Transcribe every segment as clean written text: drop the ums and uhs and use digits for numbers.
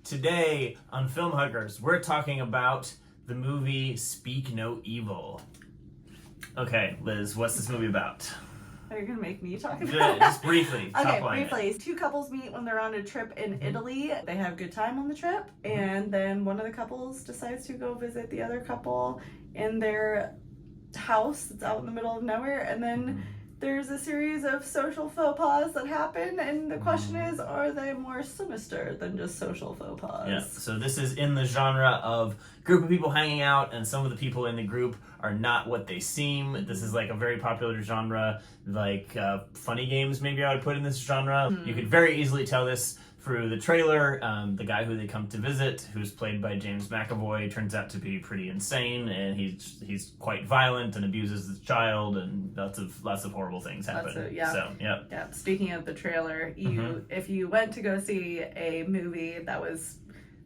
Today on Film Huggers, we're talking about the movie Speak No Evil. Okay, Liz, what's this movie about? Are you going to make me talk about Good, it? just briefly. Okay, briefly. Two couples meet when they're on a trip in Italy. They have a good time on the trip, and then one of the couples decides to go visit the other couple in their house that's out in the middle of nowhere, and then there's a series of social faux pas that happen, and the question is, are they more sinister than just social faux pas? Yeah, so this is in the genre of group of people hanging out, and some of the people in the group are not what they seem. This is like a very popular genre, like funny games maybe I would put in this genre. You could very easily tell this through the trailer. The guy who they come to visit, who's played by James McAvoy, turns out to be pretty insane, and he's quite violent and abuses his child, and lots of horrible things happen. Yeah. Speaking of the trailer, if you went to go see a movie that was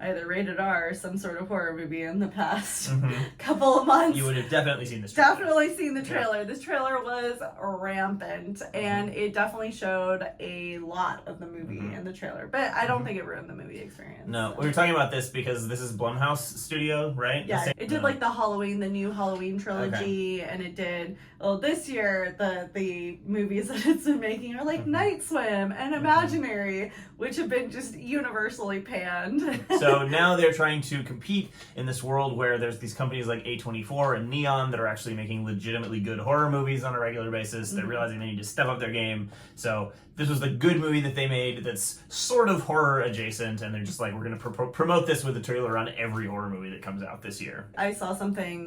either rated R or some sort of horror movie in the past couple of months, you would have definitely seen this trailer. Definitely seen the trailer. Yeah. This trailer was rampant, and it definitely showed a lot of the movie in the trailer. But I don't think it ruined the movie experience. No, we were talking about this because this is Blumhouse Studio, right? Yeah, it did like the new Halloween trilogy, and it did. Well, this year the movies that it's been making are like Night Swim and Imaginary, which have been just universally panned. So now they're trying to compete in this world where there's these companies like A24 and Neon that are actually making legitimately good horror movies on a regular basis. They're realizing they need to step up their game. So this was the good movie that they made that's sort of horror adjacent, and they're just like, we're going to promote this with a trailer on every horror movie that comes out this year. I saw something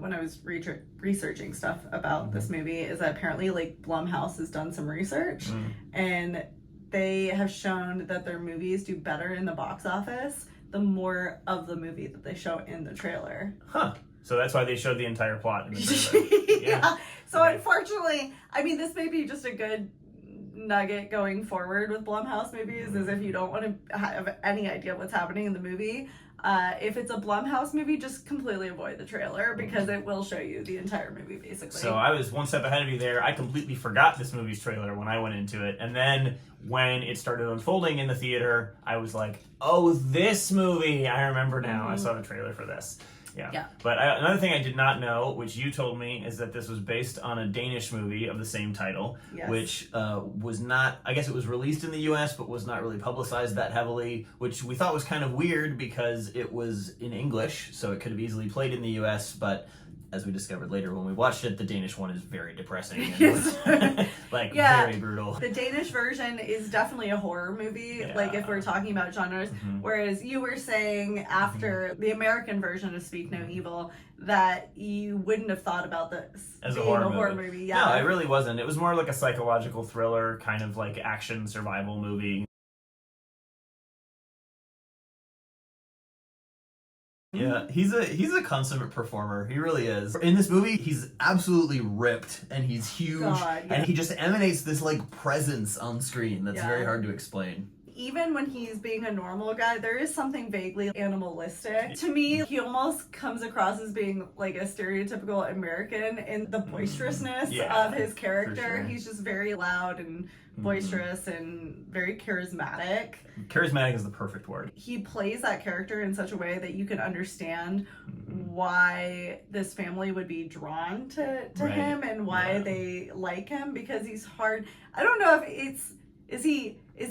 when I was researching stuff about this movie, is that apparently like Blumhouse has done some research, and they have shown that their movies do better in the box office the more of the movie that they show in the trailer. Huh. So that's why they showed the entire plot in the trailer. Yeah. So unfortunately, I mean, this may be just a good nugget going forward with Blumhouse movies, is if you don't want to have any idea what's happening in the movie, if it's a Blumhouse movie, just completely avoid the trailer, because it will show you the entire movie basically. So I was one step ahead of you there. I completely forgot this movie's trailer when I went into it, and then when it started unfolding in the theater, I was like, oh, this movie, I remember now. I saw the trailer for this. Yeah. But another thing I did not know, which you told me, is that this was based on a Danish movie of the same title, which was not, I guess it was released in the US, but was not really publicized that heavily, which we thought was kind of weird because it was in English, so it could have easily played in the US, but as we discovered later when we watched it, the Danish one is very depressing and very brutal. The Danish version is definitely a horror movie, like if we're talking about genres, whereas you were saying after the American version of Speak No Evil that you wouldn't have thought about this as being a horror movie. Yeah. No, it really wasn't. It was more like a psychological thriller, kind of like action survival movie. Yeah, he's a consummate performer. He really is. In this movie, he's absolutely ripped, and he's huge, and he just emanates this like presence on screen that's very hard to explain. Even when he's being a normal guy, there is something vaguely animalistic. To me, he almost comes across as being like a stereotypical American in the boisterousness of his character. Sure. He's just very loud and boisterous and very charismatic. Charismatic is the perfect word. He plays that character in such a way that you can understand why this family would be drawn to him and why they like him, because he's hard. I don't know if is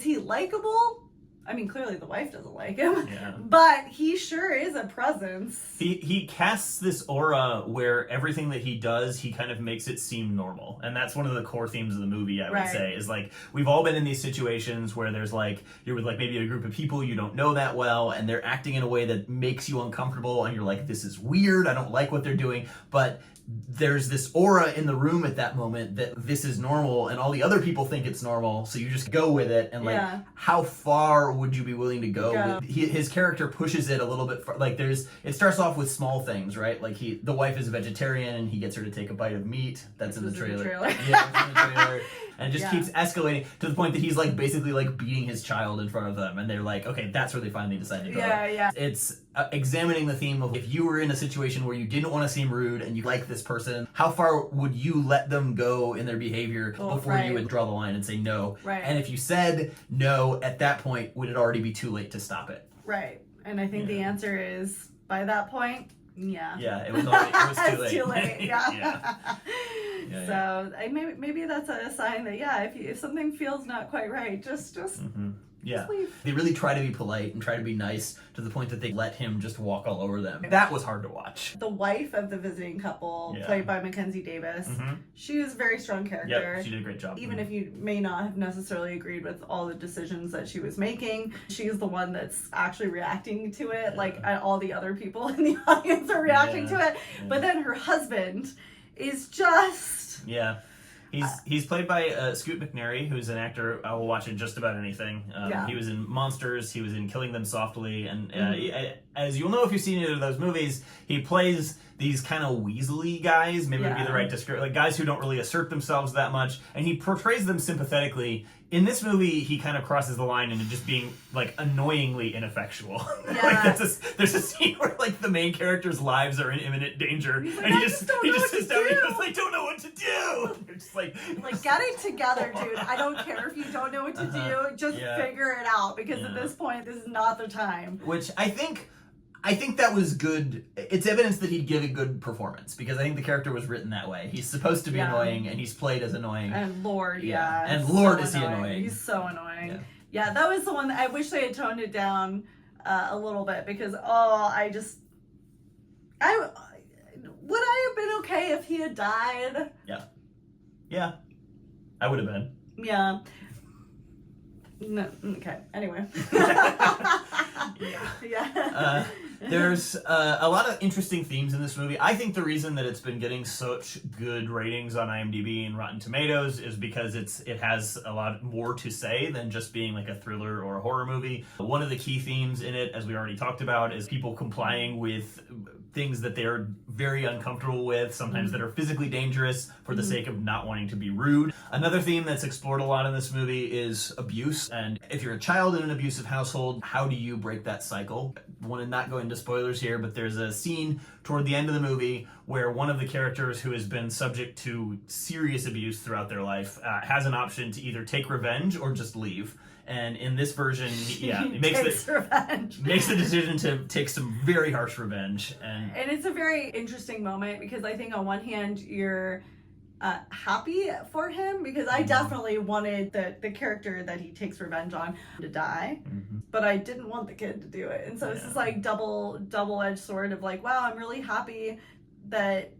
he likable? I mean, clearly the wife doesn't like him, but he sure is a presence. He casts this aura where everything that he does, he kind of makes it seem normal. And that's one of the core themes of the movie, I would say, is like, we've all been in these situations where there's like, you're with like maybe a group of people you don't know that well, and they're acting in a way that makes you uncomfortable, and you're like, this is weird, I don't like what they're doing, but there's this aura in the room at that moment that this is normal, and all the other people think it's normal, so you just go with it. And like, how far would you be willing to go? His character pushes it a little bit far. Like it starts off with small things, right? Like the wife is a vegetarian, and he gets her to take a bite of meat. That's in the trailer. Yeah, it's in the trailer. And it just keeps escalating to the point that he's like basically like beating his child in front of them, and they're like, okay, that's where they finally decide to go. It's examining the theme of, if you were in a situation where you didn't want to seem rude and you like this person, how far would you let them go in their behavior before you would draw the line and say no? And if you said no at that point, would it already be too late to stop it? Right. And I think the answer is, by that point, yeah. Yeah, it was too late. Too late, Yeah. So maybe that's a sign that, if something feels not quite right, just Yeah, leave. they really try to be polite and try to be nice to the point that they let him just walk all over them. That was hard to watch. The wife of the visiting couple, played by Mackenzie Davis, she was a very strong character. Yep, she did a great job. Even if you may not have necessarily agreed with all the decisions that she was making, she's the one that's actually reacting to it, like all the other people in the audience are reacting to it. But then her husband is just... Yeah. He's played by Scoot McNairy, who's an actor I will watch in just about anything. He was in Monsters, he was in Killing Them Softly, and as you'll know if you've seen either of those movies, he plays these kind of weaselly guys, maybe would be the right description, like guys who don't really assert themselves that much, and he portrays them sympathetically. In this movie, he kind of crosses the line into just being like annoyingly ineffectual. Yeah. Like there's a scene where like the main character's lives are in imminent danger, like, and he just sits down and he goes, "I don't know what to do." They're just like get it together, dude. I don't care if you don't know what to do. Just figure it out, because at this point, this is not the time. Which I think that was good. It's evidence that he'd give a good performance, because I think the character was written that way. He's supposed to be annoying, and he's played as annoying. And Lord, and Lord, is he annoying. He's so annoying. Yeah, that was the one that I wish they had toned it down a little bit, because would I have been okay if he had died? Yeah, I would have been. Yeah. No, okay. Anyway. There's a lot of interesting themes in this movie. I think the reason that it's been getting such good ratings on IMDb and Rotten Tomatoes is because it has a lot more to say than just being like a thriller or a horror movie. One of the key themes in it, as we already talked about, is people complying with things that they're very uncomfortable with, sometimes that are physically dangerous for the sake of not wanting to be rude. Another theme that's explored a lot in this movie is abuse. And if you're a child in an abusive household, how do you break that cycle? I want to not go into spoilers here, but there's a scene toward the end of the movie where one of the characters who has been subject to serious abuse throughout their life has an option to either take revenge or just leave. And in this version, he makes the decision to take some very harsh revenge. And it's a very interesting moment, because I think on one hand you're happy for him, because I definitely wanted the character that he takes revenge on to die, but I didn't want the kid to do it. And so it's this like double-edged sword of like, wow, I'm really happy that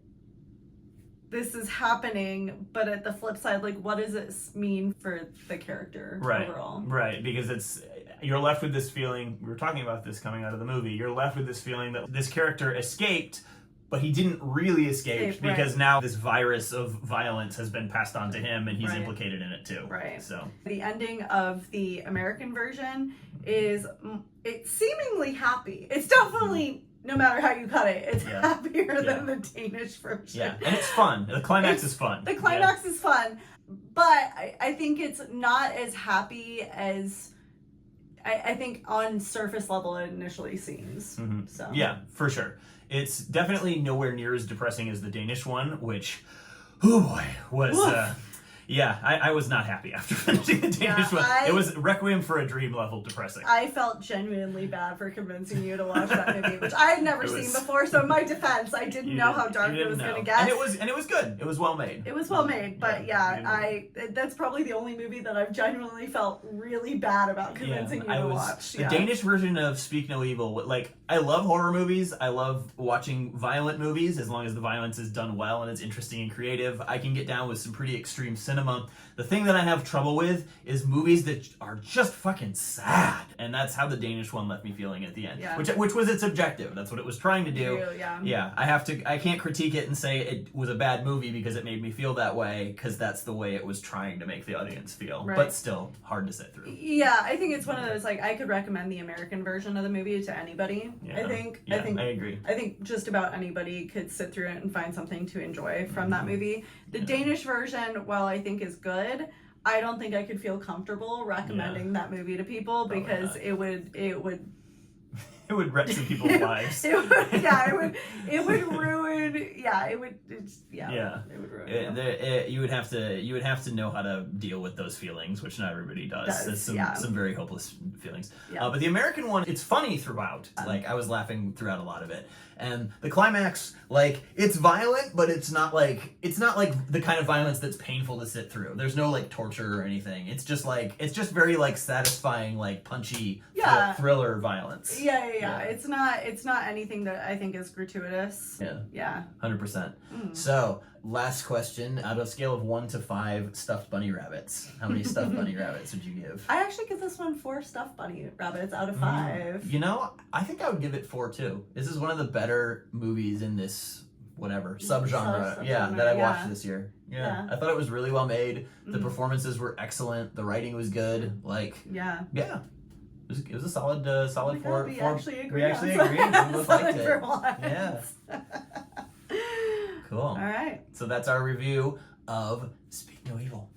this is happening, but at the flip side, like, what does it mean for the character overall? Right, because you're left with this feeling, we were talking about this coming out of the movie, you're left with this feeling that this character escaped, but he didn't really escape, because now this virus of violence has been passed on to him, and he's implicated in it too. Right. So the ending of the American version it's seemingly happy. It's definitely, no matter how you cut it, it's happier than the Danish version. Yeah, and it's fun. The climax is fun. The climax is fun, but I think it's not as happy as I think on surface level it initially seems. So yeah, for sure. It's definitely nowhere near as depressing as the Danish one, which, oh boy, was... I was not happy after finishing the Danish one. It was Requiem for a Dream level depressing. I felt genuinely bad for convincing you to watch that movie, which I had never seen before. So in my defense, I didn't know how dark it was going to get. And it was good. It was well made. It was well made, but that's probably the only movie that I've genuinely felt really bad about convincing you to watch. The Danish version of Speak No Evil, like, I love horror movies. I love watching violent movies as long as the violence is done well and it's interesting and creative. I can get down with some pretty extreme cinema. The thing that I have trouble with is movies that are just fucking sad, and that's how the Danish one left me feeling at the end. Which was its objective. That's what it was trying to do. I can't critique it and say it was a bad movie because it made me feel that way, because that's the way it was trying to make the audience feel. But still hard to sit through. Yeah, I think it's one of those, like, I could recommend the American version of the movie to anybody. I agree. I think just about anybody could sit through it and find something to enjoy from that movie. The Danish version, while I think is good, I don't think I could feel comfortable recommending that movie to people, because it would It would wreck some people's lives. It would ruin. Yeah, it would. It would ruin. You would have to know how to deal with those feelings, which not everybody does. That's some very hopeless feelings. Yeah. But the American one, it's funny throughout. Like I was laughing throughout a lot of it, and the climax, like it's violent, but it's not like the kind of violence that's painful to sit through. There's no like torture or anything. It's just very like satisfying, like punchy thriller violence. Yeah. It's not anything that I think is gratuitous. Yeah. 100%. So, last question. Out of a scale of 1 to 5 stuffed bunny rabbits, how many stuffed bunny rabbits would you give? I actually give this one 4 stuffed bunny rabbits out of 5. You know, I think I would give it 4 too. This is one of the better movies in this subgenre that I watched this year. Yeah. I thought it was really well made. The performances were excellent. The writing was good. It was a solid 4. We actually agreed. We both liked it. Yeah. Cool. All right. So that's our review of Speak No Evil.